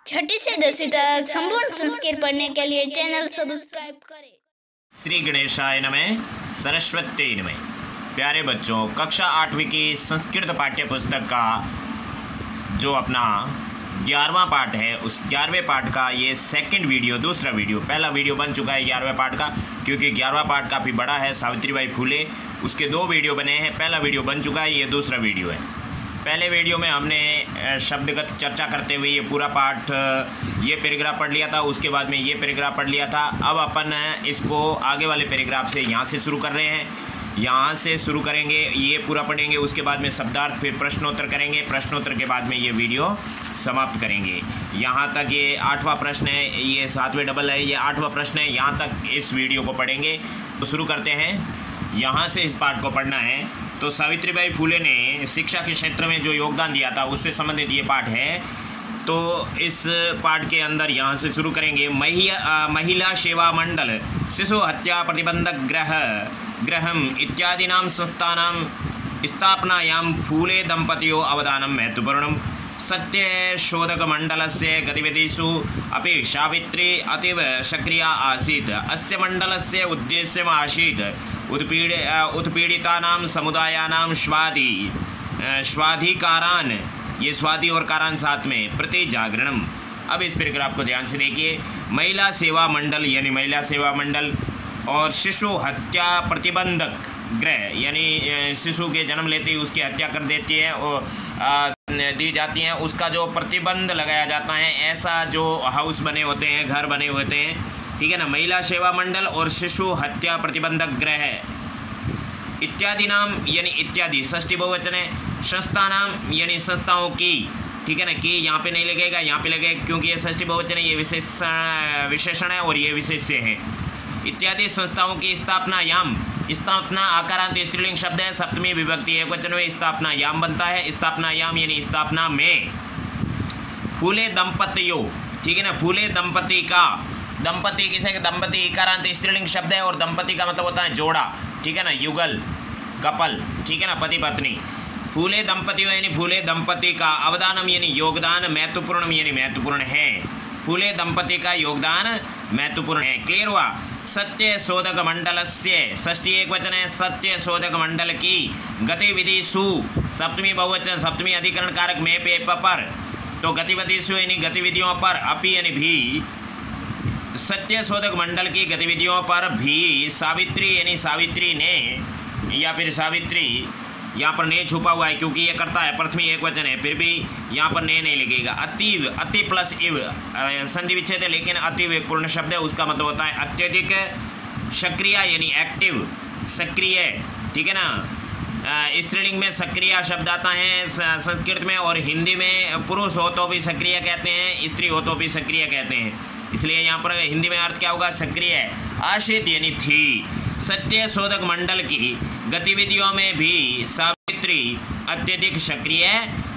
छठी से 10वीं तक संपूर्ण संस्कृत पढ़ने के लिए चैनल सब्सक्राइब करें। श्री गणेशाय नमः, सरस्वती नमः। प्यारे बच्चों, कक्षा 8वीं की संस्कृत पाठ्य पुस्तक का जो अपना 11वां पाठ है, उस 11वें पाठ का ये सेकंड वीडियो, दूसरा वीडियो। पहला वीडियो बन चुका है 11वें पाठ का, क्योंकि 11वां पाठ काफ़ी बड़ा है, सावित्रीबाई फुले, उसके 2 वीडियो बने हैं। पहला वीडियो बन चुका है, ये दूसरा वीडियो है। पहले वीडियो में हमने शब्दगत चर्चा करते हुए ये पूरा पाठ, ये पैराग्राफ पढ़ लिया था, उसके बाद में ये पैराग्राफ पढ़ लिया था। अब अपन इसको आगे वाले पैराग्राफ से यहाँ से शुरू कर रहे हैं, यहाँ से शुरू करेंगे, ये पूरा पढ़ेंगे, उसके बाद में शब्दार्थ, फिर प्रश्नोत्तर करेंगे, प्रश्नोत्तर के बाद में ये वीडियो समाप्त करेंगे। यहाँ तक ये 8वां प्रश्न है, ये 7वें डबल है, ये 8वां प्रश्न है, यहाँ तक इस वीडियो को पढ़ेंगे। तो शुरू करते हैं, यहाँ से इस पाठ को पढ़ना है। तो सावित्रीबाई फुले ने शिक्षा के क्षेत्र में जो योगदान दिया था, उससे संबंधित ये पाठ है। तो इस पाठ के अंदर यहाँ से शुरू करेंगे। महिला सेवा मंडल, शिशु हत्या प्रतिबंधक गृहम इत्यादीनां संस्थानां स्थापनायां फूले दंपतियों अवदानं महत्वपूर्णं। सत्यशोधकमण्डलस्य गतिविधिषु अपि सावित्री अतीव सक्रिया आसीत्। अस्य मण्डलस्य उद्देश्यम् आसीत् उत्पीड़ितानां समुदायानां स्वाधिकारान्, ये स्वाधि और कारान साथ में, प्रति जागरणम। अब इस पैराग्राफ को ध्यान से देखिए। महिला सेवा मंडल यानी महिला सेवा मंडल, और शिशु हत्या प्रतिबंधक गृह यानी शिशु के जन्म लेते ही उसकी हत्या कर देती है और दी जाती हैं, उसका जो प्रतिबंध लगाया जाता है, ऐसा जो हाउस बने होते हैं, घर बने होते हैं, ठीक है ना। महिला सेवा मंडल और शिशु हत्या प्रतिबंधक गृह इत्यादि नाम यानी इत्यादि षष्ठी बहुवचन है। संस्था नाम यानी संस्थाओं की, ठीक है ना, कि यहाँ पे नहीं लगेगा, यहाँ पे लगेगा, क्योंकि ये षष्ठी बहुवचन है, ये विशेषण है और ये विशेष्य है। इत्यादि संस्थाओं की स्थापना याम, स्थापना आकारांत स्त्रीलिंग शब्द है, सप्तमी विभक्ति एकवचन में स्थापना याम बनता है। स्थापना याम यानी स्थापना में। फूले दंपतियों, ठीक है ना, फूले दंपति का, दंपति किसे, दंपति इकारांत स्त्रीलिंग शब्द है और दंपति का मतलब होता है जोड़ा, ठीक है ना, युगल, कपल, ठीक है ना, पति पत्नी। फूले दंपतियों यानी फूले दंपति का, अवदानम यानी योगदान, महत्वपूर्ण यानी महत्वपूर्ण है। फूले दंपति का योगदान महत्वपूर्ण है। क्लियर हुआ। सत्य शोधक मंडल से, षष्ठी एक वचन है, सत्य शोधक मंडल की गतिविधि सु, सप्तमी बहुवचन, सप्तमी अधिकरण कारक में पे पर, तो गतिविधि सु यानी गतिविधियों पर, अपि यानी भी, सत्य शोधक मंडल की गतिविधियों पर भी सावित्री यानी सावित्री ने, या फिर सावित्री, यहाँ पर ने छुपा हुआ है क्योंकि ये करता है, प्रथमी एक वचन है, फिर भी यहाँ पर ने नहीं लगेगा। अतीव, अति प्लस इव संधि विच्छेद है, लेकिन अतीव एक पूर्ण शब्द है, उसका मतलब होता है अत्यधिक सक्रिय यानी एक्टिव, सक्रिय, ठीक है ना। स्त्रीलिंग में सक्रिय शब्द आता है संस्कृत में, और हिंदी में पुरुष हो तो भी सक्रिय कहते हैं, स्त्री हो तो भी सक्रिय कहते हैं, इसलिए यहाँ पर हिंदी में अर्थ क्या होगा, सक्रिय। आशित यानी थी। सत्य शोधक मंडल की गतिविधियों में भी सावित्री अत्यधिक सक्रिय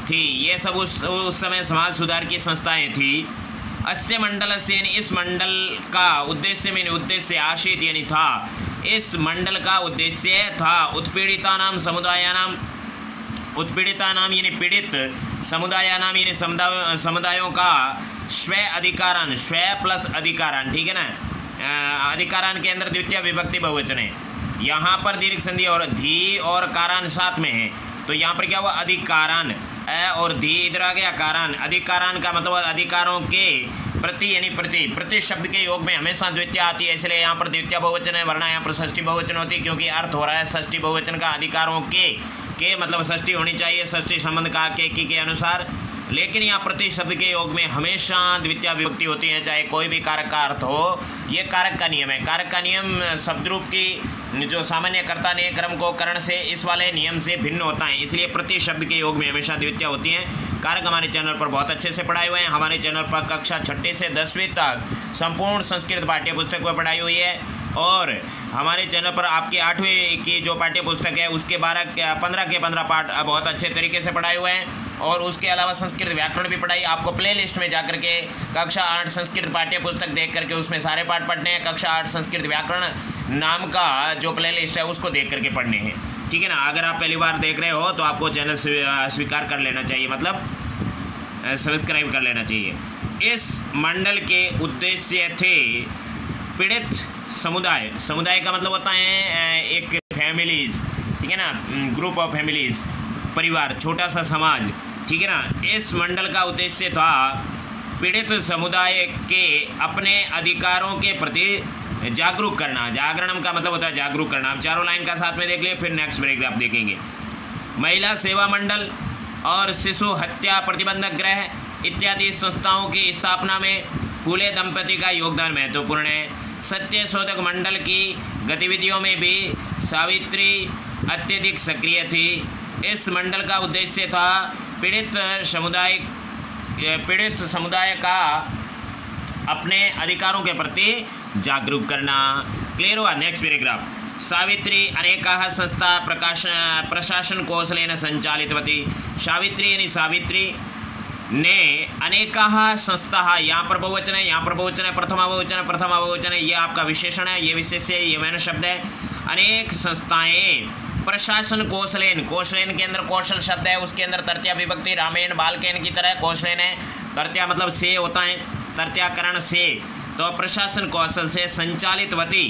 थी। ये सब उस समय समाज सुधार की संस्थाएं थी। अस्य मंडल से यानी इस मंडल का उद्देश्य में, उद्देश्य आशित यानी था, इस मंडल का उद्देश्य था उत्पीड़ितानाम समुदायानाम, उत्पीड़ितानाम यानी पीड़ित, समुदायानाम यानी समुदायों का स्व अधिकारान, स्व प्लस अधिकारान, ठीक है ना, अधिकारान के अंदर द्वितीय विभक्ति बहुवचन है। यहाँ पर दीर्घ संधि और धी और कारान साथ में है, तो यहाँ पर क्या हुआ, अधिकारान, और धी इधर आ गया, कारान। अधिकारान का मतलब अधिकारों के प्रति यानी प्रति, प्रति शब्द के योग में हमेशा द्वितीय आती है, इसलिए यहाँ पर द्वितीय बहुवचन है, वरना यहाँ पर षष्ठी बहुवचन होती है, क्योंकि अर्थ हो रहा है षष्ठी बहुवचन का। अधिकारों के मतलब षष्ठी होनी चाहिए, षष्ठी संबंध का के अनुसार, लेकिन यहाँ प्रति शब्द के योग में हमेशा द्वितीय विभक्ति होती है, चाहे कोई भी कारक का अर्थ हो। ये कारक का नियम है। कारक का नियम शब्द रूप की जो सामान्य कर्ता ने क्रम को करण से इस वाले नियम से भिन्न होता है, इसलिए प्रति शब्द के योग में हमेशा द्वितीय होती हैं। कारक हमारे चैनल पर बहुत अच्छे से पढ़ाए हुए हैं। हमारे चैनल पर कक्षा 6 से 10वीं तक संपूर्ण संस्कृत पाठ्य पुस्तक पर पढ़ाई हुई है, और हमारे चैनल पर आपके 8वीं की जो पाठ्य पुस्तक है उसके 15 के 15 पाठ बहुत अच्छे तरीके से पढ़ाए हुए हैं, और उसके अलावा संस्कृत व्याकरण भी पढ़ाई। आपको प्लेलिस्ट में जाकर के कक्षा 8 संस्कृत पाठ्य पुस्तक देख करके उसमें सारे पाठ पढ़ने हैं। कक्षा 8 संस्कृत व्याकरण नाम का जो प्लेलिस्ट है उसको देख करके पढ़ने हैं, ठीक है ना। अगर आप पहली बार देख रहे हो तो आपको चैनल स्वीकार कर लेना चाहिए, मतलब सब्सक्राइब कर लेना चाहिए। इस मंडल के उद्देश्य थे पीड़ित समुदाय, समुदाय का मतलब होता है एक फैमिलीज, ठीक है ना, ग्रुप ऑफ फैमिलीज, परिवार, छोटा सा समाज, ठीक है ना। इस मंडल का उद्देश्य था पीड़ित समुदाय के अपने अधिकारों के प्रति जागरूक करना। जागरणम का मतलब होता है जागरूक करना। अब चारों लाइन का साथ में देख लिए, फिर नेक्स्ट पैराग्राफ देखेंगे। महिला सेवा मंडल और शिशु हत्या प्रतिबंधक गृह इत्यादि संस्थाओं की स्थापना में फूले दंपति का योगदान महत्वपूर्ण है। सत्य शोधक मंडल की गतिविधियों में भी सावित्री अत्यधिक सक्रिय थी। इस मंडल का उद्देश्य था पीड़ित समुदाय का अपने अधिकारों के प्रति जागरूक करना। क्लियर हुआ? Next paragraph. सावित्री अनेकाः संस्था प्रशासन कौशलेन संचालितवती। सावित्री यानी सावित्री ने अनेकाः संस्थाः, यहाँ पर बहुवचन है, यहाँ पर बहुवचन है, प्रथमा बहुवचन है, ये आपका विशेषण है, ये विशेष्य है, ये मैंने शब्द है। अनेक संस्थाएं प्रशासन कौशलेन, कौशलेन के अंदर कौशल शब्द है, उसके अंदर तृतीया विभक्ति रामेण बालकेन की तरह कौशलेन है। तृतीया मतलब से होता है, तृतीयाकरण से, तो प्रशासन कौशल से संचालितवती,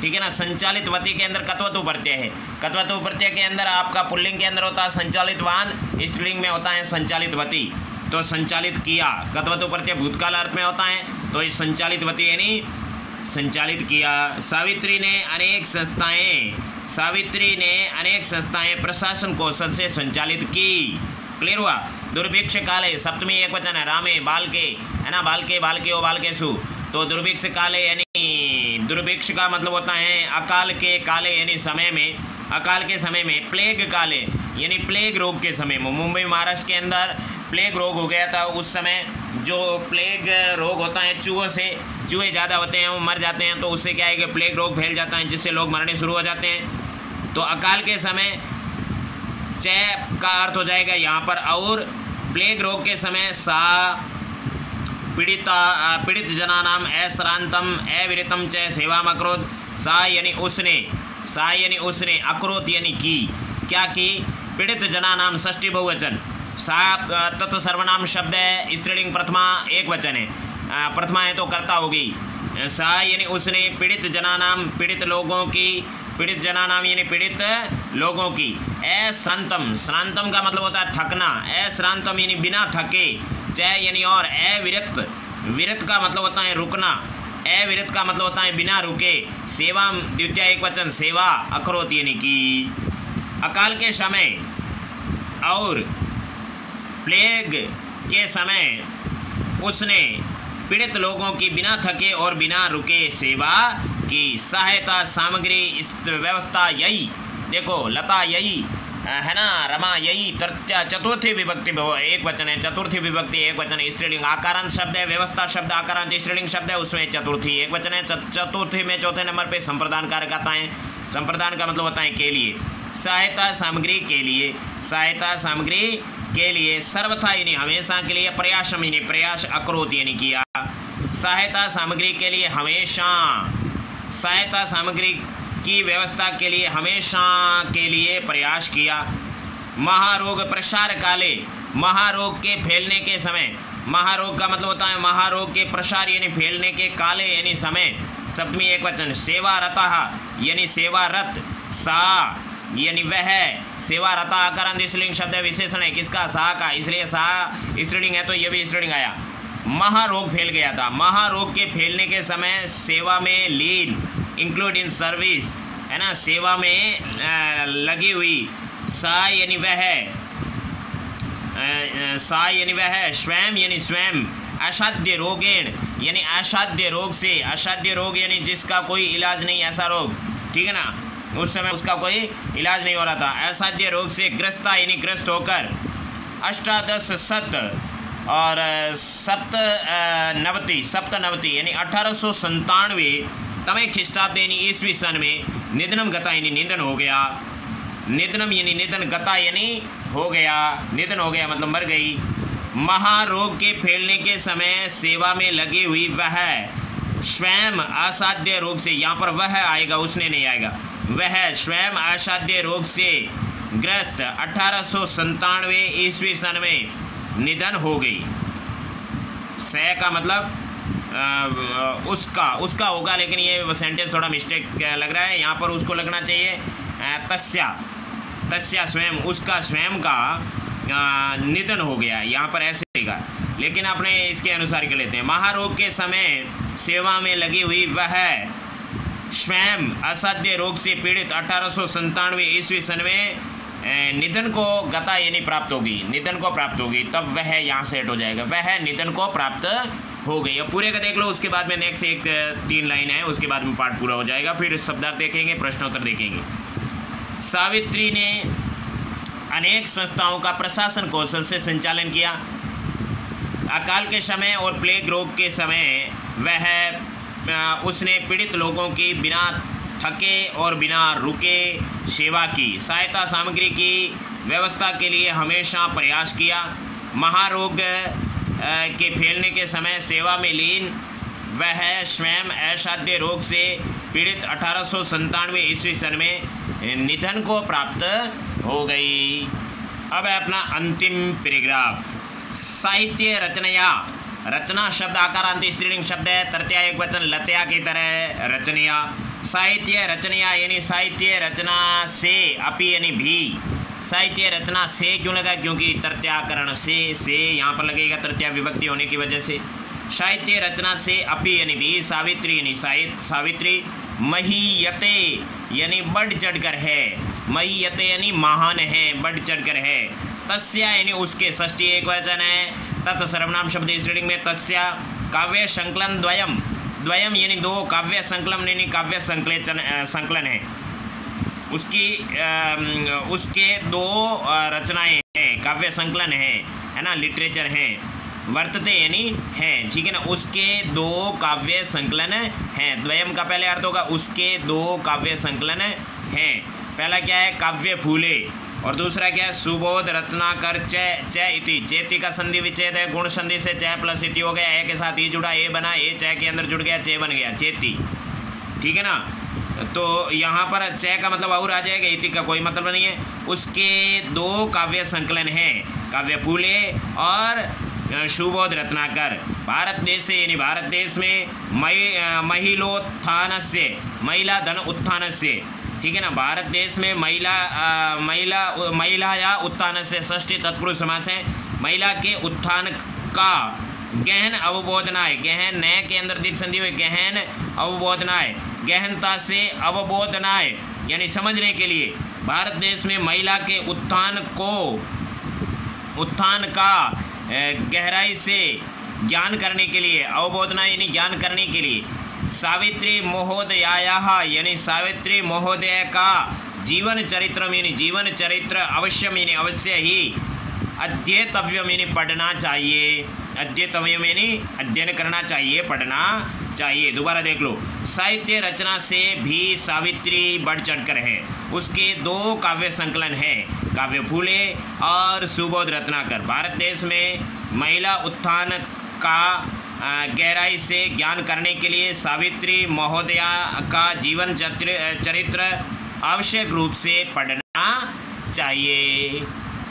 ठीक है ना। संचालितवती के अंदर कत्वतु प्रत्यय है। कत्वतु प्रत्यय के अंदर आपका पुल्लिंग के अंदर होता है संचालितवान, स्त्रीलिंग में होता है संचालितवती। तो संचालित किया, कत्वतु प्रत्यय भूतकाल अर्थ में होता है, तो इस संचालितवती यानी संचालित किया। सावित्री ने अनेक संस्थाएं प्रशासन कौशल से संचालित की। क्लियर हुआ? दुर्भिक्ष काले, सप्तमी एक वचन है, रामे बालके, है ना, बालके ओ बालकेसु। तो दुर्भिक्ष काले यानी दुर्भिक्ष का मतलब होता है अकाल के काले यानी समय में, अकाल के समय में। प्लेग काले यानी प्लेग रोग के समय में। मुंबई महाराष्ट्र के अंदर प्लेग रोग हो गया था उस समय। जो प्लेग रोग होता है चूहों से, चूहे ज़्यादा होते हैं, वो मर जाते हैं, तो उससे क्या है कि प्लेग रोग फैल जाता है, जिससे लोग मरने शुरू हो जाते हैं। तो अकाल के समय चय का अर्थ हो जाएगा यहाँ पर, और प्लेग रोग के समय सा पीड़ित जनानाम अश्रांतम अविरतम च सेवाम अकरोत। सा यानी उसने, अकरोत यानी की, क्या की? पीड़ित जनानाम षष्ठी बहुवचन, सा तत्व सर्वनाम शब्द है, स्त्रीलिंग प्रथमा एक वचन है, प्रथमा है तो कर्ता होगी। सा यानी उसने पीड़ित जनानाम, पीड़ित लोगों की, पीड़ित जनानाम यानी पीड़ित लोगों की। अश्रांतम, श्रांतम का मतलब होता है थकना, अश्रांतम यानी बिना थके, जय यानी और, अविरत, विरत का मतलब होता है रुकना, अविरत का मतलब होता है बिना रुके। सेवा द्वितीय एक वचन सेवा, अकरोत यानी की। अकाल के समय और प्लेग के समय उसने पीड़ित लोगों की बिना थके और बिना रुके सेवा की। सहायता सामग्री इस व्यवस्था यही, देखो लता यही है ना, रमा यही, चतुर्थी विभक्ति एक वचन है, चतुर्थी विभक्ति एक वचन है, स्त्रीलिंग। आकारांत शब्द है, व्यवस्था शब्द आकारांत स्त्रीलिंग शब्द है, उसमें चतुर्थी एक वचन है। चतुर्थी में चौथे नंबर पे संप्रदान कारक आता है। संप्रदान का मतलब होता है के लिए। सहायता सामग्री के लिए, सहायता सामग्री के लिए, सर्वथा यानी हमेशा के लिए, प्रयासम यानी प्रयास, अकरोत यानी किया। सहायता सामग्री के लिए हमेशा, सहायता सामग्री की व्यवस्था के लिए हमेशा के लिए प्रयास किया। महारोग प्रसार काले, महारोग के फैलने के समय, महारोग का मतलब होता है महारोग के प्रसार यानी फैलने के, काले यानी समय, सप्तमी एक वचन। सेवा रतः यानी सेवारत, सा यानी वह, सेवा रता आकारांत स्त्रीलिंग शब्द है, विशेषण है किसका? सा का, इसलिए सा स्त्रीलिंग है तो ये भी स्त्रीलिंग आया। महारोग फैल गया था, महारोग के फैलने के समय सेवा में लीन, इंक्लूड इन सर्विस, है ना, सेवा में लगी हुई। सा यानी वह, सा यानी वह, स्वयं यानी स्वयं, असाध्य रोगेण यानी असाध्य रोग से, असाध्य रोग यानी जिसका कोई इलाज नहीं, ऐसा रोग, ठीक है ना, उस समय उसका कोई इलाज नहीं हो रहा था। असाध्य रोग से ग्रस्ता यानी ग्रस्त होकर। अष्टादश शत और सप्तनवति यानी 1897 तमे ख्रीष्टाब्द यानी ईस्वी सन में निधनम गता यानी निधन हो गया। निधनम यानी निधन, गता यानी हो गया, निधन हो गया मतलब मर गई। महारोग के फैलने के समय सेवा में लगी हुई वह स्वयं असाध्य रोग से, यहाँ पर वह आएगा, उसने नहीं आएगा, वह स्वयं असाध्य रोग से ग्रस्त 1897 ईस्वी सन में निधन हो गई। से का मतलब उसका होगा, लेकिन ये सेंटेंस थोड़ा मिस्टेक लग रहा है। यहाँ पर उसको लगना चाहिए तस्या स्वयं, उसका स्वयं का निधन हो गया, यहाँ पर ऐसे लिखा, लेकिन आपने इसके अनुसार के लेते हैं। महारोग के समय सेवा में लगी हुई वह स्वयं असाध्य रोग से पीड़ित 1897 ईस्वी सन में निधन को गता यानी प्राप्त होगी, निधन को प्राप्त होगी, तब वह यहाँ से हट हो जाएगा, वह निधन को प्राप्त हो गई। अब पूरे का देख लो, उसके बाद में नेक्स्ट एक 3 लाइन है, उसके बाद में पाठ पूरा हो जाएगा। फिर शब्दार्थ देखेंगे, प्रश्नोत्तर देखेंगे। सावित्री ने अनेक संस्थाओं का प्रशासन कौशल से संचालन किया। अकाल के समय और प्लेग रोग के समय उसने पीड़ित लोगों की बिना थके और बिना रुके सेवा की। सहायता सामग्री की व्यवस्था के लिए हमेशा प्रयास किया। महारोग के फैलने के समय सेवा में लीन वह स्वयं असाध्य रोग से पीड़ित 1897 ईस्वी सन में निधन को प्राप्त हो गई। अब है अपना अंतिम पैराग्राफ। साहित्य रचनया, रचना शब्द आकारांत स्त्रीलिंग शब्द है, तृतीया एक वचन लतया की तरह रचनया। साहित्य रचनया यानी साहित्य रचना से, अपि यानी भी। साहित्य रचना से क्यों लगा? क्योंकि तृतीयाकरण से यहाँ पर लगेगा, तृतीया विभक्ति होने की वजह से। साहित्य रचना से, अपि यानी भी। सावित्री यानी सावित्री। महीयते यानी बढ़ चढ़कर है, महीयते यानी महान है, बढ़ चढ़कर है। तस्या यानी उसके, षष्ठी एक वचन है। तत् सर्वनाम शब्द स्त्रीलिंग में तस्या। काव्य संकलन द्वयम, द्वयम यानी 2, काव्य संकलन यानी काव्य संकलन है, उसके 2 रचनाएं हैं, काव्य संकलन है ना, लिटरेचर है। वर्तते यानी है, ठीक है ना, उसके 2 काव्य संकलन हैं। द्वयम का पहले अर्थ होगा उसके 2 काव्य संकलन हैं। पहला क्या है? काव्य फूले, और दूसरा क्या है? सुबोध रत्नाकर च इति। चेती का संधि विच्छेद है, गुण संधि से च प्लस इति हो गया, ए के साथ ई जुड़ा, ए बना, ए च के अंदर जुड़ गया, चे बन गया, चेती, ठीक है ना। तो यहाँ पर च का मतलब और आ जाएगा, इति का कोई मतलब नहीं है। उसके 2 काव्य संकलन हैं, काव्य फूले और सुबोध रत्नाकर। भारत देश से यानी भारत देश में महिलोत्थान से, महिला धन उत्थान से, ठीक है ना। भारत देश में महिला या उत्थान से षष्ठी तत्पुरुष समास है। महिला के उत्थान का गहन अवबोधनाय, गहन नए के अंदर दीर्घ संधि हुई, गहन अवबोधनाय, गहनता से अवबोधनाय यानी समझने के लिए। भारत देश में महिला के उत्थान का गहराई से ज्ञान करने के लिए, अवबोधना यानी ज्ञान करने के लिए। सावित्री महोदयायाः यानी सावित्री महोदय का जीवन चरित्र यानी जीवन चरित्र अवश्यम यानी अवश्य ही, अध्येतव्यम यानी पढ़ना चाहिए, अध्येतव्यम यानी अध्ययन करना चाहिए, पढ़ना चाहिए। दोबारा देख लो, साहित्य रचना से भी सावित्री बढ़ चढ़कर है। उसके 2 काव्य संकलन हैं, काव्य फूले और सुबोध रत्नाकर। भारत देश में महिला उत्थान का गहराई से ज्ञान करने के लिए सावित्री महोदया का जीवन चरित्र आवश्यक रूप से पढ़ना चाहिए।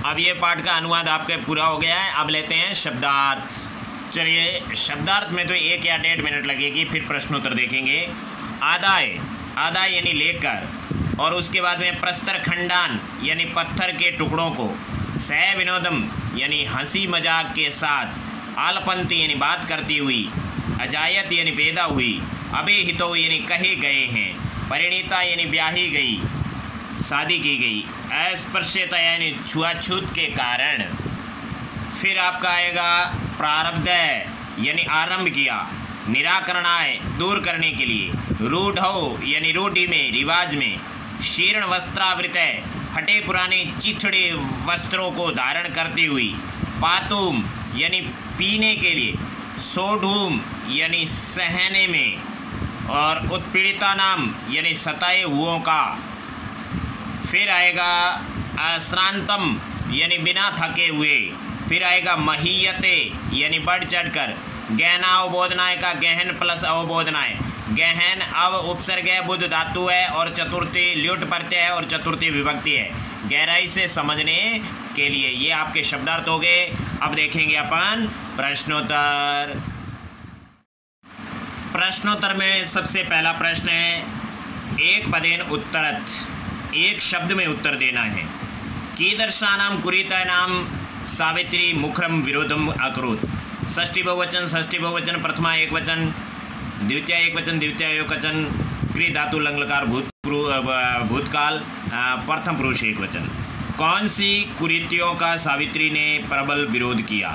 अब ये पाठ का अनुवाद आपके पूरा हो गया है। अब लेते हैं शब्दार्थ। चलिए, शब्दार्थ में तो 1 या 1.5 मिनट लगेगी, फिर प्रश्नोत्तर देखेंगे। आदाय, आदाय यानी लेकर, और उसके बाद में प्रस्तर खंडान यानी पत्थर के टुकड़ों को। सह विनोदम यानी हंसी मजाक के साथ। आलपंती यानी बात करती हुई। अजायत यानी पैदा हुई। अभिहितो यानी कहे गए हैं। परिणीता यानी ब्याही गई, शादी की गई। अस्पृश्यता यानी छुआछूत के कारण। फिर आपका आएगा प्रारब्ध यानी आरंभ किया। निराकरणाय दूर करने के लिए। रूढ़ो यानी रूढ़ी में, रिवाज में। शीर्ण वस्त्रावृत फटे पुराने चिथड़े वस्त्रों को धारण करती हुई। पातुम यानी पीने के लिए। सोढ़ूम यानी सहने में। और उत्पीड़िता नाम यानी सताए हुओं का। फिर आएगा अश्रांतम यानी बिना थके हुए। फिर आएगा महीयते यानी बढ़ चढ़कर। गहना अवबोधनाय का गहन प्लस अवबोधनाय। गहन अव उपसर्ग है, बुध धातु है, और चतुर्थी ल्युट प्रत्यय है और चतुर्थी विभक्ति है। गहराई से समझने के लिए। ये आपके शब्दार्थ हो गए। अब देखेंगे अपन प्रश्नोत्तर। प्रश्नोत्तर में सबसे पहला प्रश्न है, एक पदेन उत्तरत्, एक शब्द में उत्तर देना है। कीदर्शानां कुरीतानां सावित्री मुखरम विरोधम अकरोत्। षष्ठी बहुवचन, प्रथमा एक वचन, द्वितीय एक वचन, द्वितीय एक वचन, क्रि धातु लंगलकार भूतकाल, प्रथम पुरुष एक वचन। कौन सी कुरीतियों का सावित्री ने प्रबल विरोध किया?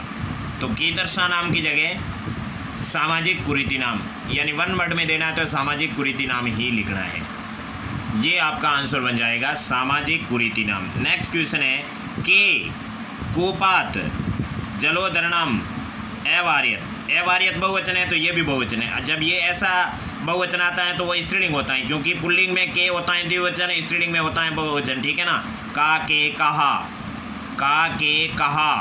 तो कीदर्शा नाम की जगह सामाजिक कुरीति नाम, यानी वन वर्ड में देना है तो सामाजिक कुरीति नाम ही लिखना है। ये आपका आंसर बन जाएगा सामाजिक कुरीति नाम। नेक्स्ट क्वेश्चन है, के कूपात जलोदरणम अवार्यत बहुवचन है तो ये भी बहुवचन है। जब ये ऐसा बहुवचन आता है तो वो स्त्रीलिंग होता है, क्योंकि पुल्लिंग में के होता है द्विवचन, स्त्रीलिंग में होता है बहुवचन, ठीक है ना। का के कहा,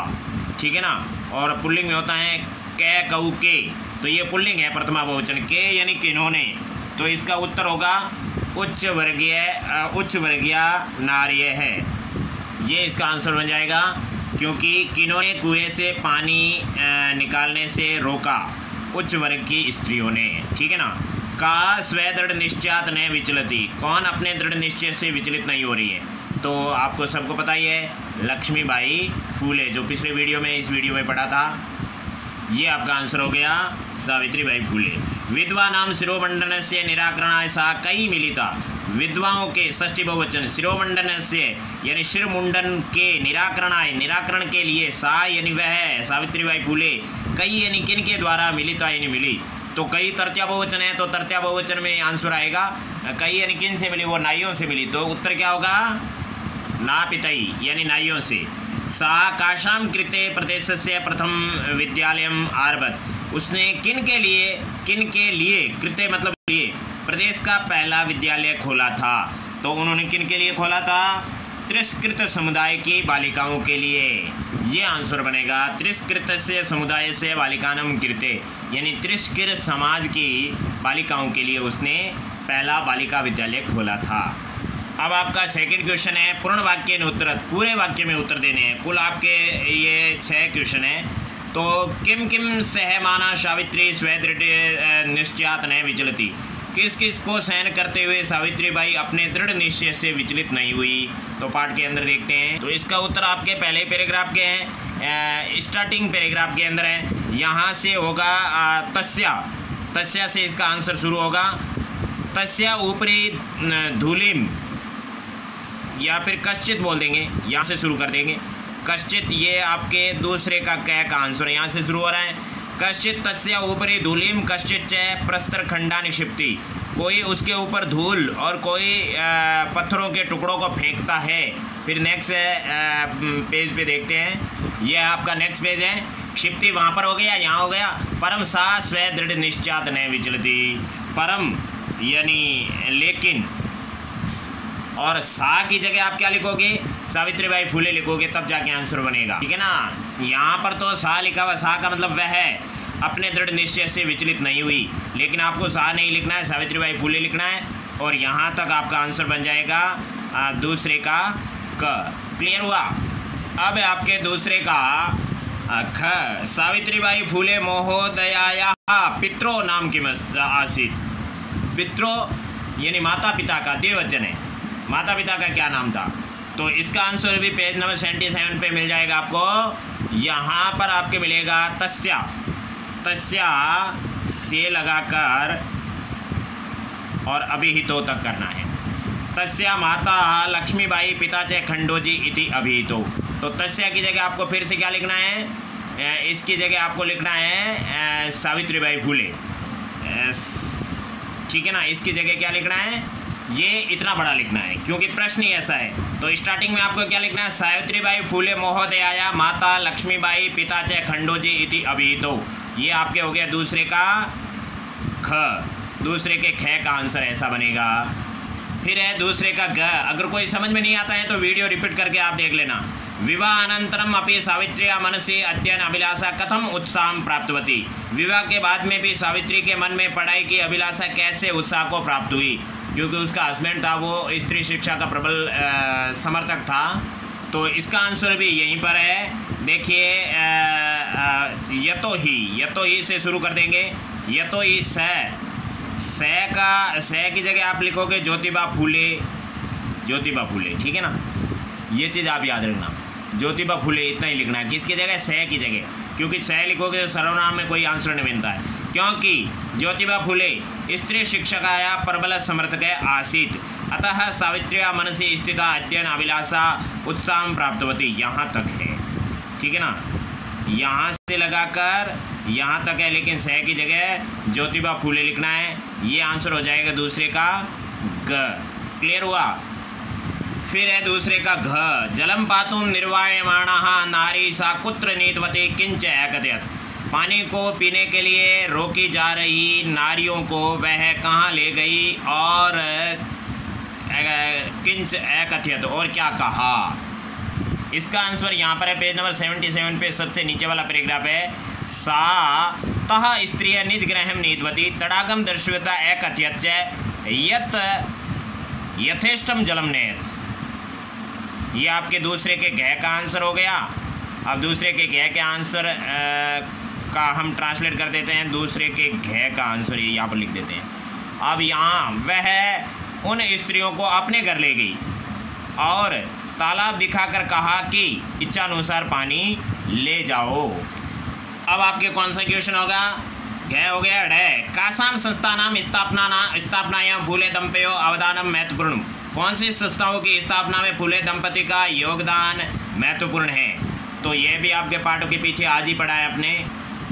ठीक है ना। और पुल्लिंग में होता है कै कऊ के, तो ये पुल्लिंग है प्रथमा बहुवचन। के यानी किन्होंने, तो इसका उत्तर होगा उच्च वर्गीय नार्य है। ये इसका आंसर बन जाएगा, क्योंकि किन्होंने कुएं से पानी निकालने से रोका, उच्च वर्ग की स्त्रियों ने, ठीक है ना। का स्वदृढ़ निश्चयात न विचलती, कौन अपने दृढ़ निश्चय से विचलित नहीं हो रही है? तो आपको सबको पता ही है, लक्ष्मीबाई फूले, जो पिछले वीडियो में इस वीडियो में पढ़ा था। ये आपका आंसर हो गया सावित्रीबाई फूले। विधवा नाम शिरोमंडन से निराकरणाय सा कई मिलिता। विधवाओं के षष्ठी बहुवचन, शिरोमंडन से यानी शिर मुंडन के, निराकरण के लिए, सा यानी वह सावित्रीबाई फूले, कई यानी किन के द्वारा, मिलिता यानी मिली। तो कई तृतीया बहुवचन है तो तृतीया बहुवचन में आंसर आएगा। कई यानी किन से मिली? वो नाइयों से मिली, तो उत्तर क्या होगा? नापितई यानी नाइयों से। सा काशाम कृते प्रदेश से प्रथम विद्यालयम आरभत, उसने किन के लिए कृते मतलब लिए, प्रदेश का पहला विद्यालय खोला था। तो उन्होंने किन के लिए खोला था? तिरस्कृत समुदाय की बालिकाओं के लिए। ये आंसर बनेगा तिरस्कृत से समुदाय से बालिकानम कृते, यानी तिरस्कृत समाज की बालिकाओं के लिए उसने पहला बालिका विद्यालय खोला था। अब आपका सेकंड क्वेश्चन है, पूर्ण वाक्य में उत्तर, पूरे वाक्य में उत्तर देने हैं। कुल आपके ये 6 क्वेश्चन है। तो किम किम सहमाना सावित्री स्वदृढ़ निश्चयात न विचलती, किस किस को सहन करते हुए सावित्रीबाई अपने दृढ़ निश्चय से विचलित नहीं हुई? तो पाठ के अंदर देखते हैं। तो इसका उत्तर आपके पहले पैराग्राफ के हैं, स्टार्टिंग पैराग्राफ के अंदर है। यहाँ से होगा तस्या से इसका आंसर शुरू होगा। तस्या ऊपरी धूलिम, या फिर कश्चित बोल देंगे, यहाँ से शुरू कर देंगे। कश्चित ये आपके दूसरे का कै का आंसर है, यहाँ से शुरू हो रहा है। कश्चित तस्या ऊपरी धूलिम कश्चित च प्रस्तर खंडा निक्षिप्ति, कोई उसके ऊपर धूल और कोई पत्थरों के टुकड़ों को फेंकता है। फिर नेक्स्ट पेज पे देखते हैं, ये आपका नेक्स्ट पेज है। क्षिप्ति वहाँ पर हो गया, यहाँ हो गया। परम सा स्व दृढ़ निश्चात न विचलती, परम यानी लेकिन, और सा की जगह आप क्या लिखोगे? सावित्रीबाई फूले लिखोगे, तब जाके आंसर बनेगा, ठीक है ना। यहाँ पर तो सा लिखा हुआ, सा का मतलब वह है अपने दृढ़ निश्चय से विचलित नहीं हुई, लेकिन आपको सा नहीं लिखना है, सावित्रीबाई फूले लिखना है। और यहाँ तक आपका आंसर बन जाएगा दूसरे का क। क्लियर हुआ? अब आपके दूसरे का ख, सावित्रीबाई फूले महोदया पित्रो नाम किम आसीत। पित्रो यानी माता पिता का द्विवचन है, माता पिता का क्या नाम था? तो इसका आंसर भी पेज नंबर 77 पे मिल जाएगा आपको। यहाँ पर आपके मिलेगा तस्या से लगाकर और अभिहितो तक करना है। तस्या माता लक्ष्मीबाई पिता च खंडोजी इति अभिहितो। तो तस्या की जगह आपको फिर से क्या लिखना है? इसकी जगह आपको लिखना है सावित्रीबाई फूले, ठीक है ना। इसकी जगह क्या लिखना है? ये इतना बड़ा लिखना है, क्योंकि प्रश्न ही ऐसा है। तो स्टार्टिंग में आपको क्या लिखना है? सावित्रीबाई फूले महोदया माता लक्ष्मीबाई पिता च खंडोजी इति अभिहितो। ये आपके हो गया दूसरे का ख, दूसरे के ख का आंसर ऐसा बनेगा। फिर है दूसरे का ग। अगर कोई समझ में नहीं आता है तो वीडियो रिपीट करके आप देख लेना। विवाह अनंतरम अपि सावित्र्या मनसि अध्ययन अभिलाषा कथम उत्साह प्राप्तवती। विवाह के बाद में भी सावित्री के मन में पढ़ाई की अभिलाषा कैसे उत्साह को प्राप्त हुई? क्योंकि उसका हस्बैंड था वो स्त्री शिक्षा का प्रबल समर्थक था, तो इसका आंसर भी यहीं पर है। देखिए यतो ही से शुरू कर देंगे। यतो ही से की जगह आप लिखोगे ज्योतिबा फूले, ठीक है ना। ये चीज़ आप याद रखना, ज्योतिबा फूले इतना ही लिखना है। किसकी जगह? से की जगह, क्योंकि से लिखोगे तो सर्वनाम में कोई आंसर नहीं बनता है। क्योंकि ज्योतिबा फूले स्त्री शिक्षकाया प्रबल समर्थक आसीत, अतः सावित्र्या मनसि स्थिता अध्ययन अभिलाषा उत्साह प्राप्तवती। यहाँ तक है, ठीक है ना। यहाँ से लगाकर यहाँ तक है, लेकिन से की जगह ज्योतिबा फूले लिखना है। ये आंसर हो जाएगा दूसरे का ग। क्लियर हुआ? फिर है दूसरे का घ। जलम पातुम निर्वायमाणः नारी सा कुत्र नीतवती किंच एकथयत्। पानी को पीने के लिए रोकी जा रही नारियों को वह कहाँ ले गई और किंच एकथयत्, और क्या कहा। इसका आंसर यहाँ पर है पेज नंबर 77 पे सबसे नीचे वाला पैराग्राफ है। सा तः स्त्रिय निज गृहं नीतवती तडागम दर्शयता एकथयत् च यत् यथेष्टम जलम नेत। ये आपके दूसरे के घ का आंसर हो गया। अब दूसरे के घ के आंसर का हम ट्रांसलेट कर देते हैं। दूसरे के घ का आंसर ये यहाँ पर लिख देते हैं। अब यहाँ वह उन स्त्रियों को अपने घर ले गई और तालाब दिखाकर कहा कि इच्छानुसार पानी ले जाओ। अब आपके कौन सा क्वेश्चन होगा? घ हो गया। ढ कासाम संस्थानाम स्थापनायाम फूले दंपयो अवदानम महत्वपूर्ण। कौन सी संस्थाओं की स्थापना में फूले दंपति का योगदान महत्वपूर्ण है? तो ये भी आपके पाठों के पीछे आज ही पढ़ा है अपने।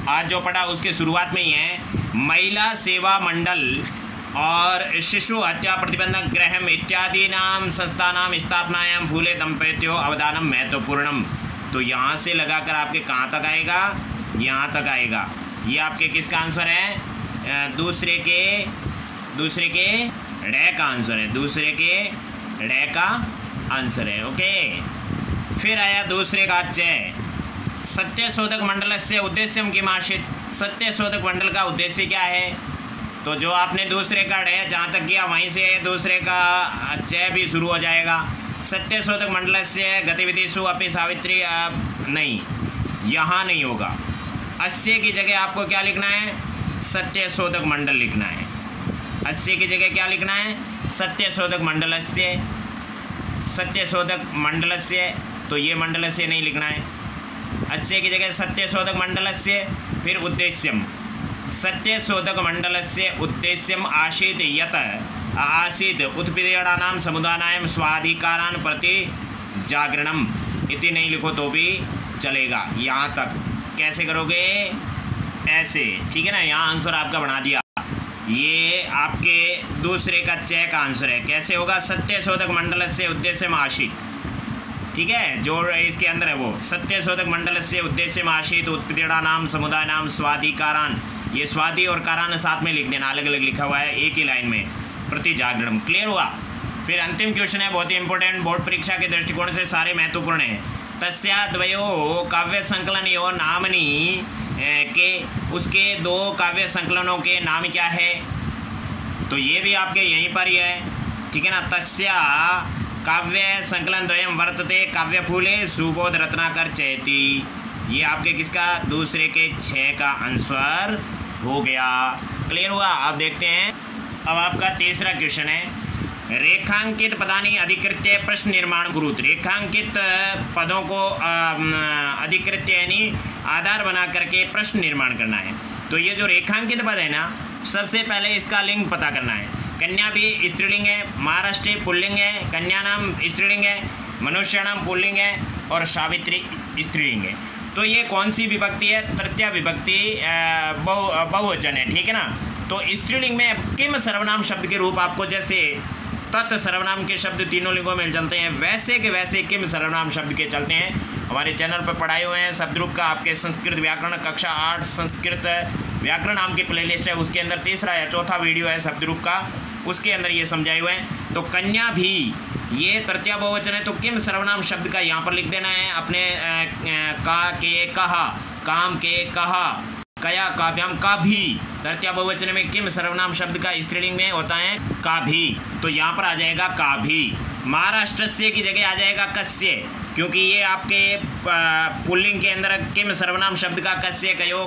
आज जो पढ़ा उसके शुरुआत में ही है। महिला सेवा मंडल और शिशु हत्या प्रतिबंधक गृह इत्यादि नाम संस्थानाम स्थापनायाम फूले दंपत्यो अवदानम महत्वपूर्णम। तो यहाँ से लगाकर आपके कहाँ तक आएगा? यहाँ तक आएगा। ये आपके किसका आंसर है? दूसरे के ड का आंसर है। दूसरे के ड का आंसर है। ओके। फिर आया दूसरे का च। सत्य शोधक मंडल से उद्देश्यम किमाशित। सत्य शोधक मंडल का उद्देश्य क्या है? तो जो आपने दूसरे का ड जहाँ तक किया वहीं से दूसरे का च भी शुरू हो जाएगा। सत्य शोधक मंडल से गतिविधिषु अपनी सावित्री नहीं, यहाँ नहीं होगा। अस्य की जगह आपको क्या लिखना है? सत्य शोधक मंडल लिखना है। अस्य की जगह क्या लिखना है? सत्य शोधक मंडलस्य। सत्य शोधक मंडलस्य, तो ये मंडलस्य नहीं लिखना है। अस्य की जगह सत्य शोधक मंडलस्य। फिर उद्देश्यम। सत्य शोधक मंडलस्य उद्देश्यम आसीत यत आसीत उत्पीड़नानां समुदानाय स्वाधिकारान् प्रति जागरणम। इति नहीं लिखो तो भी चलेगा। यहाँ तक कैसे करोगे? ऐसे, ठीक है ना। यहाँ आंसर आपका बना दिया। ये आपके दूसरे का च का आंसर है। कैसे होगा? सत्य शोधक मंडल से उद्देश्य में आशित, ठीक है। जो इसके अंदर है वो सत्य शोधक मंडल से उद्देश्य में आशित उत्पीड़ना नाम समुदाय नाम स्वाधिकारान। ये स्वाधि और कारान साथ में लिख देना, अलग अलग लिखा हुआ है एक ही लाइन में। प्रति जागरणम। क्लियर हुआ? फिर अंतिम क्वेश्चन है, बहुत ही इंपॉर्टेंट, बोर्ड परीक्षा के दृष्टिकोण से सारे महत्वपूर्ण है। तस्या द्वयो काव्य संकलन यो नामनी के उसके दो काव्य संकलनों के नाम क्या है? तो ये भी आपके यहीं पर ही है, ठीक है ना। तस्या काव्य संकलन द्वयम वर्तते काव्य फूले सुबोध रत्नाकर चेती। ये आपके किसका? दूसरे के 6 का आंसर हो गया। क्लियर हुआ? आप देखते हैं। अब आपका तीसरा क्वेश्चन है, रेखांकित पदानी अधिकृत्य प्रश्न निर्माण कुरुत। रेखांकित पदों को अधिकृत्य यानी आधार बना करके प्रश्न निर्माण करना है। तो ये जो रेखांकित पद है ना, सबसे पहले इसका लिंग पता करना है। कन्या भी स्त्रीलिंग है, महाराष्ट्र पुल्लिंग है, कन्या नाम स्त्रीलिंग है, मनुष्य नाम पुल्लिंग है और सावित्री स्त्रीलिंग है। तो ये कौन सी विभक्ति है? तृतीया विभक्ति बहुवचन है, ठीक है ना। तो स्त्रीलिंग में किम सर्वनाम शब्द के रूप आपको जैसे तत् सर्वनाम के शब्द तीनों लिंगों में चलते हैं, वैसे के वैसे किम सर्वनाम शब्द के चलते हैं। हमारे चैनल पर पढ़ाए हुए हैं। शब्दरूप का आपके संस्कृत व्याकरण कक्षा 8 संस्कृत व्याकरण नाम की प्लेलिस्ट है, उसके अंदर तीसरा या चौथा वीडियो है शब्दरूप का, उसके अंदर ये समझाए हुए हैं। तो कन्या भी ये तृतीया बहुवचन है, तो किम सर्वनाम शब्द का यहाँ पर लिख देना है अपने का के कहा, काम के कहा, कया काव्याम का भी। तृतीया बहुवचन में किम सर्वनाम शब्द का स्त्रीलिंग में होता है का भी, तो यहाँ पर आ जाएगा का भी। महाराष्ट्र से की जगह आ जाएगा कस्य। क्योंकि ये आपके पुल्लिंग के अंदर किम सर्वनाम शब्द का कस्य कयो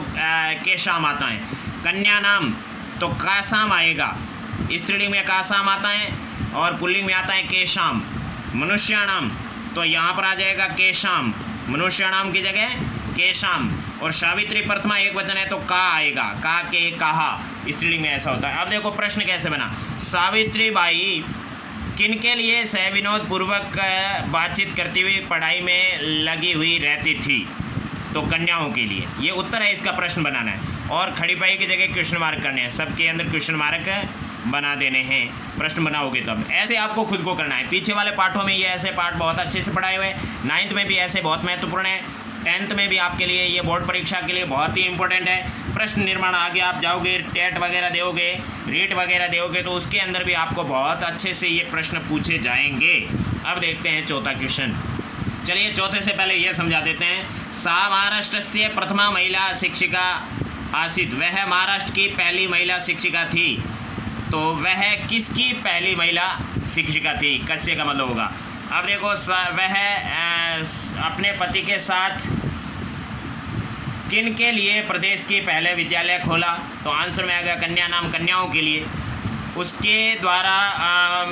केशाम आता है। कन्या नाम तो कासाम आएगा, स्त्रीलिंग में कासाम आता है और पुल्लिंग में आता है केशाम। मनुष्याणाम तो यहाँ पर आ जाएगा केशाम, मनुष्याणाम की जगह केशाम। और सावित्री प्रथमा एक वचन है तो का आएगा, का के कहा, स्त्रीलिंग में ऐसा होता है। अब देखो प्रश्न कैसे बना। सावित्री बाई किनके लिए सहविनोद पूर्वक बातचीत करती हुई पढ़ाई में लगी हुई रहती थी, तो कन्याओं के लिए। ये उत्तर है, इसका प्रश्न बनाना है और खड़ी पाई की जगह क्वेश्चन मार्क करने हैं, सबके अंदर क्वेश्चन मार्क बना देने हैं। प्रश्न बनाओगे तब ऐसे आपको खुद को करना है। पीछे वाले पाठों में ये ऐसे पाठ बहुत अच्छे से पढ़ाए हुए, 9th में भी ऐसे बहुत महत्वपूर्ण है, 10th में भी आपके लिए ये बोर्ड परीक्षा के लिए बहुत ही इंपॉर्टेंट है। प्रश्न निर्माण आगे आप जाओगे, टेट वगैरह दोगे, रीट वगैरह दोगे तो उसके अंदर भी आपको बहुत अच्छे से ये प्रश्न पूछे जाएंगे। अब देखते हैं चौथा क्वेश्चन। चलिए चौथे से पहले ये समझा देते हैं। सा महाराष्ट्र से प्रथमा महिला शिक्षिका आसित, वह महाराष्ट्र की पहली महिला शिक्षिका थी। तो वह किसकी पहली महिला शिक्षिका थी, कस्य का मतलब होगा। अब देखो वह अपने पति के साथ किन के लिए प्रदेश की पहले विद्यालय खोला, तो आंसर में आएगा कन्या नाम, कन्याओं के लिए। उसके द्वारा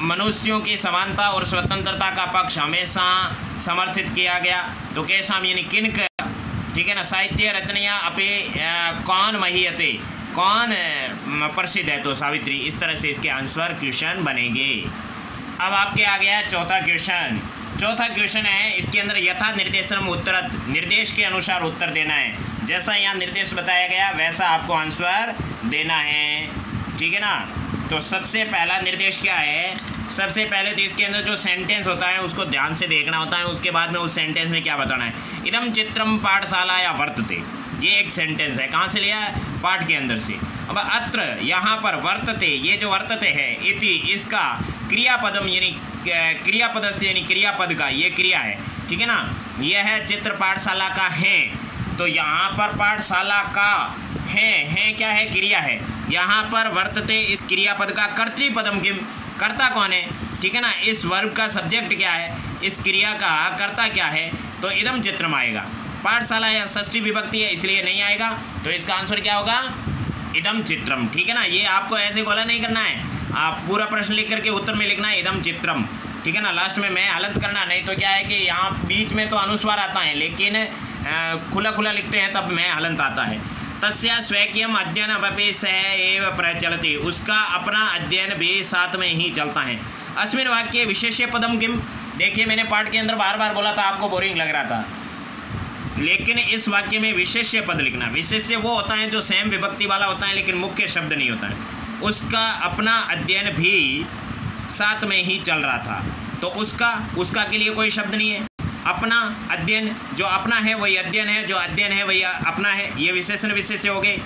मनुष्यों की समानता और स्वतंत्रता का पक्ष हमेशा समर्थित किया गया, तो कैसा यानी किन का, ठीक है ना। साहित्य रचनायां अपे कौन महीयते, कौन प्रसिद्ध है, तो सावित्री। इस तरह से इसके आंसर क्वेश्चन बनेंगे। अब आपके आ गया चौथा क्वेश्चन। चौथा क्वेश्चन है, इसके अंदर यथा निर्देशम उत्तर, निर्देश के अनुसार उत्तर देना है। जैसा यहाँ निर्देश बताया गया वैसा आपको आंसर देना है, ठीक है ना। तो सबसे पहला निर्देश क्या है, सबसे पहले तो इसके अंदर जो सेंटेंस होता है उसको ध्यान से देखना होता है, उसके बाद में उस सेंटेंस में क्या बताना है। इदम चित्रम पाठशाला या वर्तते, ये एक सेंटेंस है, कहाँ से लिया है, पाठ के अंदर से। अब अत्र यहाँ पर वर्तते, ये जो वर्तते है, इति इसका क्रियापदम यानी क्रियापद से यानी क्रियापद का ये क्रिया है, ठीक है ना। यह है चित्र पाठशाला का है, तो यहाँ पर पाठशाला का है क्या है, क्रिया है। यहाँ पर वर्तते इस क्रियापद का कर्तृपदम किम, कर्ता कौन है, ठीक है ना। इस वर्ब का सब्जेक्ट क्या है, इस क्रिया का कर्ता क्या है, तो इदम चित्रम आएगा। पाठशाला या षष्ठी विभक्ति है इसलिए नहीं आएगा, तो इसका आंसर क्या होगा, इदम चित्रम, ठीक है ना। ये आपको ऐसे गोला नहीं करना है, आप पूरा प्रश्न लिख करके उत्तर में लिखना है इदम चित्रम, ठीक है ना। लास्ट में मैं हलंत करना, नहीं तो क्या है कि यहाँ बीच में तो अनुस्वार आता है लेकिन खुला खुला लिखते हैं तब मैं हलंत आता है। तस्या स्वकीयम अध्ययन अपि सह एव प्रचलति, उसका अपना अध्ययन भी साथ में ही चलता है। अस्मिन् वाक्ये विशेष्य पदम किम, देखिए मैंने पाठ के अंदर बार बार बोला था, आपको बोरिंग लग रहा था, लेकिन इस वाक्य में विशेष्य पद लिखना। विशेष्य वो होता है जो सेम विभक्ति वाला होता है लेकिन मुख्य शब्द नहीं होता है। उसका अपना अध्ययन भी साथ में ही चल रहा था, तो उसका के लिए कोई शब्द नहीं है। अपना अध्ययन, जो अपना है वही अध्ययन है, जो अध्ययन है वही अपना है, ये विशेषण विशेष्य हो गए,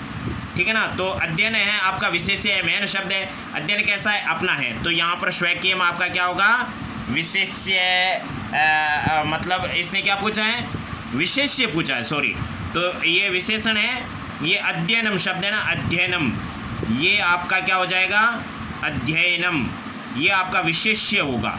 ठीक है ना। तो अध्ययन है आपका विशेष्य है, मेन शब्द है। अध्ययन कैसा है, अपना है, तो यहाँ पर स्वकीयम आपका क्या होगा, विशेष्य। मतलब इसने क्या पूछा है, विशेष्य पूछा है, सॉरी। तो ये विशेषण है, ये अध्ययनम शब्द है ना, अध्ययनम, ये आपका क्या हो जाएगा, अध्ययनम, ये आपका विशेष्य होगा।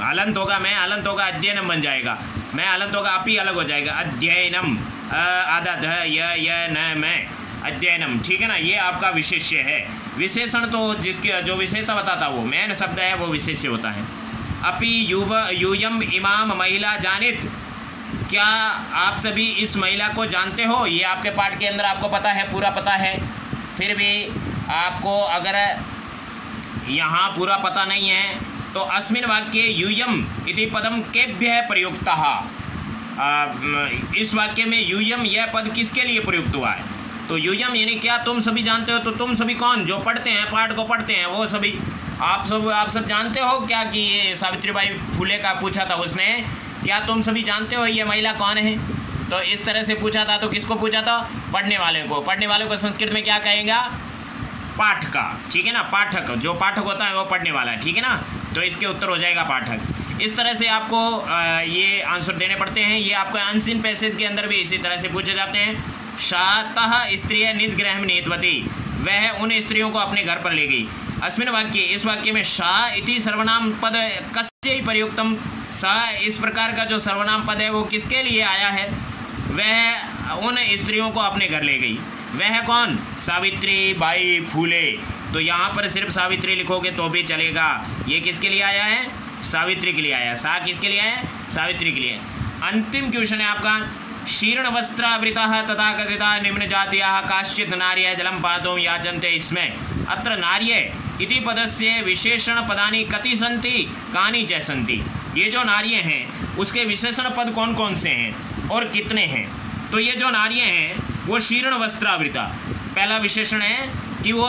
हलंत होगा, मैं हलंत होगा, अध्ययनम बन जाएगा। मैं हलंत होगा, आप ही अलग हो जाएगा, अध्ययनम, आधा ध य न मैं, अध्ययनम, ठीक है ना। ये आपका विशेष्य है। विशेषण तो जिसके जो विशेषता बताता वो मेन शब्द है, वो विशेष्य होता है। अपि यूयम इमाम महिला जानित, क्या आप सभी इस महिला को जानते हो, ये आपके पाठ के अंदर आपको पता है, पूरा पता है, फिर भी आपको अगर यहाँ पूरा पता नहीं है तो अस्मिन् वाक्ये यूयम इति पदम केभ्यः प्रयुक्तः, इस वाक्य में यूयम यह पद किसके लिए प्रयुक्त हुआ है, तो यूयम यानी क्या तुम सभी जानते हो, तो तुम सभी कौन, जो पढ़ते हैं, पाठ को पढ़ते हैं वो सभी, आप सब जानते हो क्या कि ये सावित्रीबाई फुले का पूछा था उसने, क्या तुम सभी जानते हो ये महिला कौन है, तो इस तरह से पूछा था। तो किसको पूछा था, पढ़ने वाले को। पढ़ने वाले को संस्कृत में क्या कहेगा, पाठका, ठीक है ना। पाठक, जो पाठक होता है वो पढ़ने वाला है, ठीक है ना। तो इसके उत्तर हो जाएगा पाठक। इस तरह से आपको ये आंसर देने पड़ते हैं। ये आपको अनसीन पैसेज के अंदर भी इसी तरह से पूछे जाते हैं। शातः स्त्रिय निज गृह नीतवती, वह उन स्त्रियों को अपने घर पर ले गई। अस्मिन् वाक्ये, इस वाक्य में शा इति सर्वनाम पद कस्य प्रयुक्तम, सा इस प्रकार का जो सर्वनाम पद है वो किसके लिए आया है? वह उन स्त्रियों को अपने घर ले गई। वह कौन? सावित्री बाई फूले। तो यहाँ पर सिर्फ सावित्री लिखोगे तो भी चलेगा। ये किसके लिए आया है? सावित्री के लिए आया। सा किसके लिए है? सावित्री के लिए। अंतिम क्वेश्चन है आपका, शीर्ण वस्त्रावृता तथा कथिता निम्न जातियाः काश्चित् नार्यः जलं पातुं याचन्ते इसमें अत्र नार्ये इति पदस्य विशेषण पदानि कति सन्ति कानि च सन्ति। ये जो नार्य हैं उसके विशेषण पद कौन कौन से हैं और कितने हैं? तो ये जो नार्य हैं वो शीर्ण वस्त्रावृता, पहला विशेषण है कि वो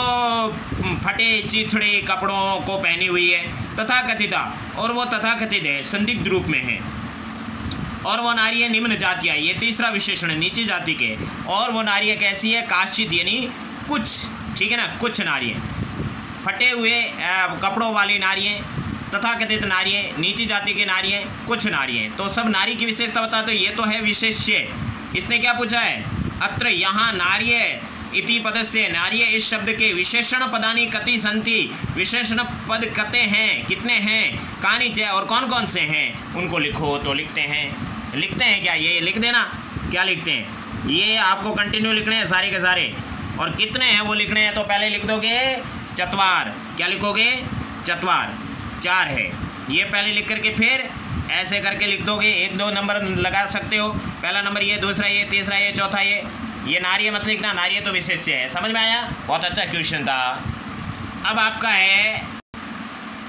फटे चिथड़े कपड़ों को पहनी हुई है। तथा कथिता, और वो तथा कथित है, संदिग्ध रूप में है। और वो नारी है निम्न जातियाँ, ये तीसरा विशेषण है, नीची जाति के। और वो नारी कैसी है? काश्चित, यानी कुछ, ठीक है ना, कुछ नारी, फटे हुए कपड़ों वाली नारी हैं, तथा कथित नारी हैं, नीची जाति के नारी हैं, कुछ नारी हैं। तो सब नारी की विशेषता बता। तो ये तो है विशेष्य। इसने क्या पूछा है? अत्र यहाँ नार्य इति पद से, नार्य इस शब्द के विशेषण पदानी कति संति, विशेषण पद कते हैं, कितने हैं, कानि च, और कौन कौन से हैं उनको लिखो। तो लिखते हैं क्या? ये लिख देना। क्या लिखते हैं? ये आपको कंटिन्यू लिखने हैं सारे के सारे। और कितने हैं वो लिखने हैं। तो पहले लिख दोगे चतवार। क्या लिखोगे? चतवार, 4 है। ये पहले लिख करके फिर ऐसे करके लिख दोगे। 1-2 नंबर लगा सकते हो। पहला नंबर ये, दूसरा ये, तीसरा ये, चौथा ये नार्य मत लिखना, नार्य तो विशेष्य है। समझ में आया? बहुत अच्छा क्वेश्चन था। अब आपका है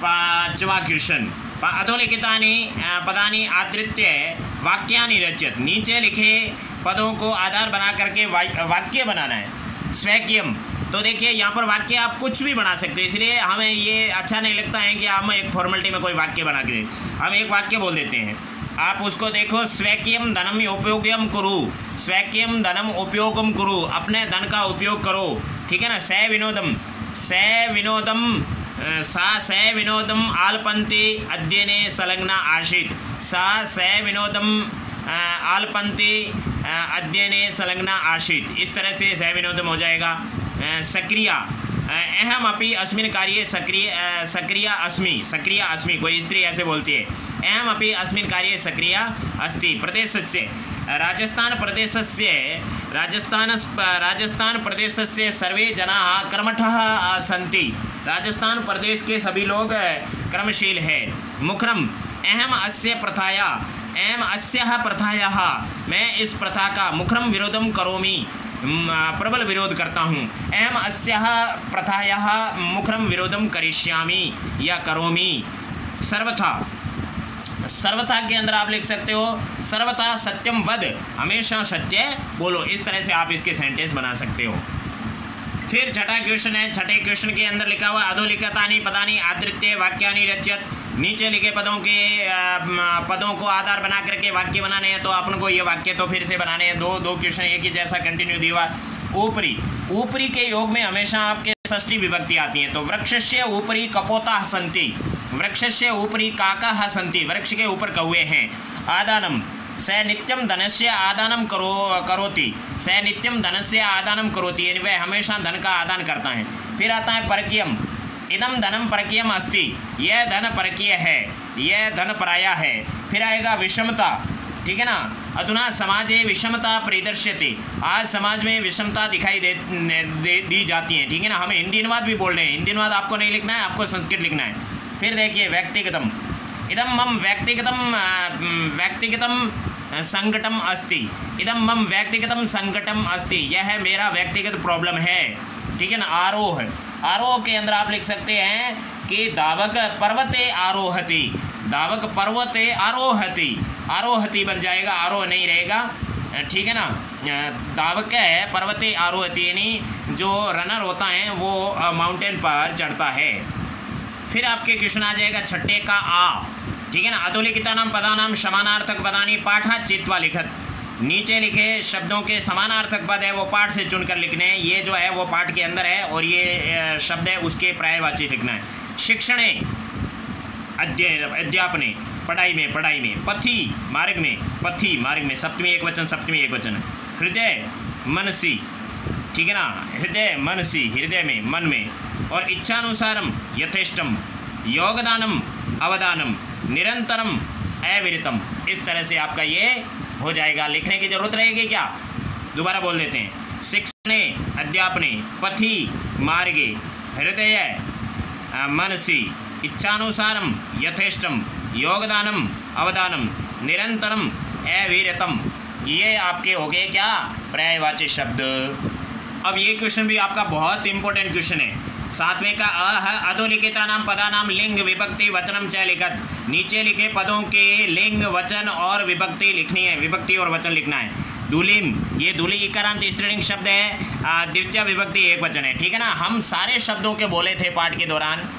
5वां क्वेश्चन। अधोलिखितानि पदानि आधृत्य वाक्यानि रचयत। नीचे लिखे पदों को आधार बना करके वाक्य बनाना है। स्वैक्यम, तो देखिए यहाँ पर वाक्य आप कुछ भी बना सकते हो, इसलिए हमें ये अच्छा नहीं लगता है कि हम एक फॉर्मेलिटी में कोई वाक्य बना के दें। हम एक वाक्य बोल देते हैं, आप उसको देखो। स्वैक्यम धनम उपयोगम कुरु, स्वैक्यम धनम उपयोगम कुरु, अपने धन का उपयोग करो, ठीक है ना। स विनोदम सा स विनोदम आलपंती अध्ययने संलग्ना आसीत्। स विनोदम आलपंती अध्ययने संलग्ना आसीत्। इस तरह से स विनोदम हो जाएगा। सक्रिया, अहम अपि अस्मिन् कार्ये सक्रिया अस्मि, कोई स्त्री ऐसे बोलती है। अहम अपि अस्मिन् कार्ये सक्रिया अस्ति। प्रदेशस्य राजस्थान प्रदेशस्य सर्वे जनाः कर्मठः सन्ति। राजस्थान प्रदेश के सभी लोग कर्मशील है। मुखरम, अहम अस्य प्रथायाः, मैं इस प्रथा का मुखरम विरोधम करोमि, प्रबल विरोध करता हूँ। अहम अस्याः प्रथायाः मुखरम विरोधम करिष्यामि या करोमि। सर्वथा के अंदर आप लिख सकते हो सर्वथा सत्यम वद, हमेशा सत्य बोलो। इस तरह से आप इसके सेंटेंस बना सकते हो। फिर छठा क्वेश्चन है। छठे क्वेश्चन के अंदर लिखा हुआ अधोलिखितानि पदानि आधृत्य वाक्यानि रचयत। नीचे लिखे पदों को आधार बना करके वाक्य बनाने हैं। तो अपन को ये वाक्य तो फिर से बनाने हैं। दो क्वेश्चन एक ही जैसा कंटिन्यू दिया। ऊपरी के योग में हमेशा आपके षष्ठी विभक्ति आती है। तो वृक्षस्य ऊपरी कपोताः सन्ति, वृक्षस्य ऊपरी काकाः सन्ति, वृक्ष के ऊपर कौवे हैं। आदानम, स नित्यम धनस्य आदानम करोति, स नित्यम धनस्य आदानम करोति, यानी वह हमेशा धन का आदान करता है। फिर आता है परकीयम, इदम धनम परकीयम अस्ति, यह धन परकीय है, यह धन पराया है। फिर आएगा विषमता, ठीक है ना। अधुना समाजे विषमता परिदर्श्यते, आज समाज में विषमता दिखाई दी जाती है, ठीक है ना। हमें हिंदीनुवाद भी बोल रहे हैं, हिंदीनुवाद आपको नहीं लिखना है, आपको संस्कृत लिखना है। फिर देखिए व्यक्तिगतम, इदम मम व्यक्तिगतम संकटम अस्ति, इदम मम व्यक्तिगतम संकटम अस्ति, यह मेरा व्यक्तिगत प्रॉब्लम है, ठीक है ना। आरोह, आरोह के अंदर आप लिख सकते हैं कि दावक पर्वते आरोहति, दावक पर्वते आरोहति, आरोहति बन जाएगा, आरोह नहीं रहेगा, ठीक है ना। दावक है पर्वते आरोहति, यानी जो रनर होता है वो माउंटेन पर चढ़ता है। फिर आपके क्वेश्चन आ जाएगा छठे का आ, ठीक है ना। अधोलिखितानां पदानां समानार्थक पदानि पाठात् चित्वा लिखत, नीचे लिखे शब्दों के समानार्थक पद है वो पाठ से चुनकर लिखने हैं। ये जो है वो पाठ के अंदर है और ये शब्द है उसके पर्यायवाची लिखना है। शिक्षणे, अध्यापने, पढ़ाई में, पथि मार्ग में, सप्तमी एक वचन, हृदय मनसी, ठीक है ना, हृदय मनसी, हृदय में, मन में। और इच्छानुसारम यथेष्टम, योगदानम अवदानम, निरंतरम अविरतम। इस तरह से आपका ये हो जाएगा। लिखने की जरूरत रहेगी क्या? दोबारा बोल देते हैं। शिक्षणे अध्यापने पथि मार्गे हृदय मनसि इच्छानुसारम यथेष्टम योगदानम अवदानम निरंतरम अविरतम। ये आपके हो गए क्या? पर्यायवाची शब्द। अब ये क्वेश्चन भी आपका बहुत इंपॉर्टेंट क्वेश्चन है। सातवें का अ है अधोलिखिता नाम पदा नाम लिंग विभक्ति वचनम च लिखत। नीचे लिखे पदों के लिंग वचन और विभक्ति लिखनी है, विभक्ति और वचन लिखना है। दूलिम, ये दूली इकारांत स्त्रीलिंग शब्द है, द्वितीय विभक्ति एक वचन है, ठीक है ना। हम सारे शब्दों के बोले थे पाठ के दौरान,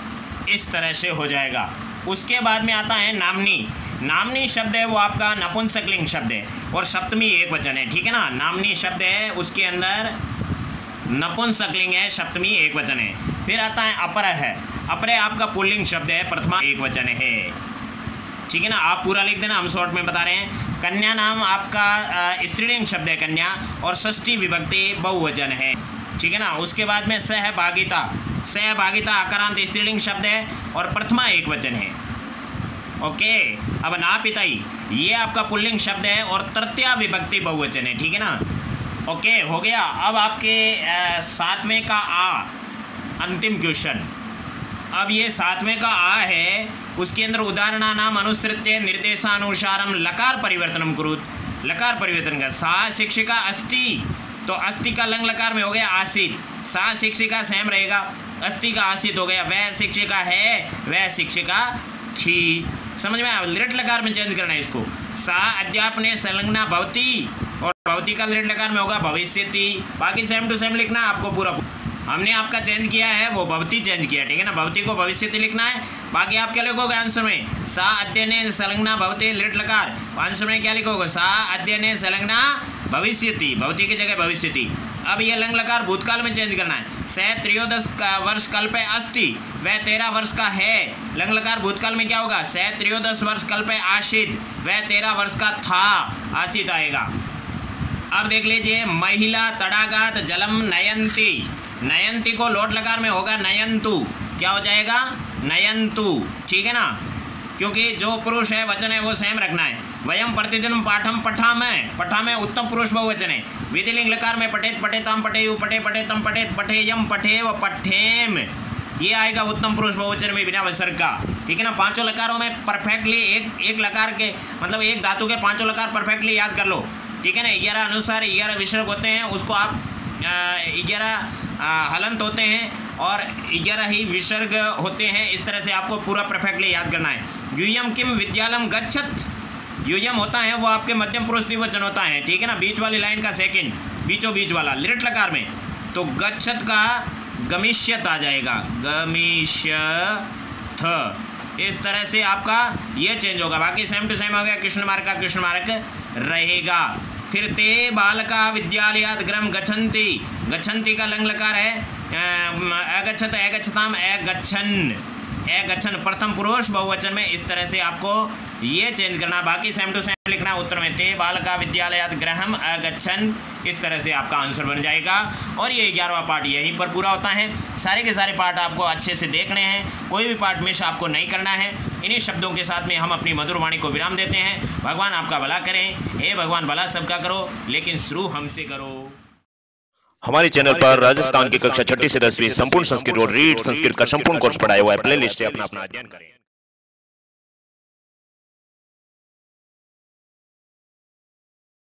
इस तरह से हो जाएगा। उसके बाद में आता है नामनी। नामनी शब्द है वो आपका नपुंसकलिंग शब्द है और सप्तमी एक वचन है, ठीक है ना। नामनी शब्द है उसके अंदर नपुंसकलिंग है, सप्तमी एक वचन है। फिर आता है अपर है। अपरे आपका पुल्लिंग शब्द है, प्रथमा एक वचन है, ठीक है ना। आप पूरा लिख देना, हम शॉर्ट में बता रहे हैं। कन्या नाम आपका स्त्रीलिंग शब्द है कन्या और षष्ठी विभक्ति बहुवचन है, ठीक है ना। उसके बाद में सहभागिता। सहभागिता आकारांत स्त्रीलिंग शब्द है और प्रथमा एक वचन है, ओके। अब नापिताई, ये आपका पुल्लिंग शब्द है और तृतीया विभक्ति बहुवचन है, ठीक है ना। ओके, हो गया। अब आपके सातवें का आ, अंतिम क्वेश्चन। अब ये सातवें का आ है, उसके अंदर उदाहरणा नाम अनुसृत्य निर्देशानुसारम लकार परिवर्तनम कुरुत। लकार परिवर्तन का सा शिक्षिका अस्ति, तो अस्ति का लंग लकार में हो गया आसित। सा शिक्षिका सेम रहेगा, अस्ति का आसित हो गया। वह शिक्षिका है, वह शिक्षिका थी। समझ में आया? लिट लकार में चेंज करना है इसको। सा अध्यापने संलग्ना भवती और भवती का लिट लकार में होगा भविष्यति। बाकी सेम टू सेम लिखना है आपको पूरा। हमने आपका चेंज किया है वो भवती चेंज किया, ठीक है ना। भवती को भविष्यति लिखना है। बाकी आप क्या लिखोगे आंसर में? सा अध्ययने संलग्ना भवती लिट लकार। आंसर में क्या लिखोगे? सा अध्ययने संलग्ना भविष्यति, भवती की जगह भविष्यति। अब ये लंग लकार भूतकाल में चेंज करना है। सह त्रयोदश वर्ष कल्पे अस्ति, वह 13 वर्ष का है। लंग लकार भूतकाल में क्या होगा? सह त्रयोदश वर्ष कल्पे आशित, वह 13 वर्ष का था, आशित आएगा। अब देख लीजिए, महिला तड़ागात जलम नयंती। नयंती को लोट लकार में होगा नयंतु, क्या हो जाएगा? नयंतु, ठीक है ना। क्योंकि जो पुरुष है वचन है वो सेम रखना है। वयम प्रतिदिन पाठम पठामः, पठामः उत्तम पुरुष बहुवचन है। विधिलिंग लकार में पठेत पठेताम पठेयु पठे पठेतम पठेत पठेयम पठेव पठेम, ये आएगा उत्तम पुरुष बहुवचन में बिना विसर्ग का, ठीक है ना। पांचों लकारों में परफेक्टली एक लकार के मतलब एक धातु के पांचों लकार परफेक्टली याद कर लो, ठीक है ना। 11 अनुसार 11 विसर्ग होते हैं, उसको आप 11 हलंत होते हैं और 11 ही विसर्ग होते हैं। इस तरह से आपको पूरा परफेक्टली याद करना है। यूयम किम विद्यालम गच्छत, यूयम होता है वो आपके मध्यम पुरुष द्विवचन होता है, ठीक है ना। बीच वाली लाइन का सेकंड, बीचों बीच वाला लिट लकार में, तो गच्छत का गमिष्यत आ जाएगा, गमिष्यथ। इस तरह से आपका ये चेंज होगा। बाकी सेम टू सेम हो गया। कृष्ण मार्ग का कृष्ण मार्ग रहेगा। फिर ते बालका विद्यालयात गृहं गच्छन्ति, गच्छन्ति का लंग लकार है। अगच्छत अगच्छताम अगच्छन, अगच्छन प्रथम पुरुष बहुवचन में। इस तरह से आपको ये चेंज करना। बाकी सेम टू सेम लिखना उत्तर में। ते बालका विद्यालयात गृहं अगच्छन, इस तरह से आपका आंसर बन जाएगा। और ये 11वां पार्ट यहीं पर पूरा होता है। सारे के सारे पार्ट आपको अच्छे से देखने हैं, कोई भी पार्ट मिस आपको नहीं करना है। इन्हीं शब्दों के साथ में हम अपनी मधुर वाणी को विराम देते हैं। भगवान आपका भला करें। हे भगवान भला सबका करो, लेकिन शुरू हमसे करो। हमारे चैनल पर राजस्थान की कक्षा 6ठी से 10वीं संपूर्ण संस्कृत और रीड संस्कृत का संपूर्ण कोर्स पढ़ाया हुआ है। प्ले लिस्ट है, अपना अध्ययन करें।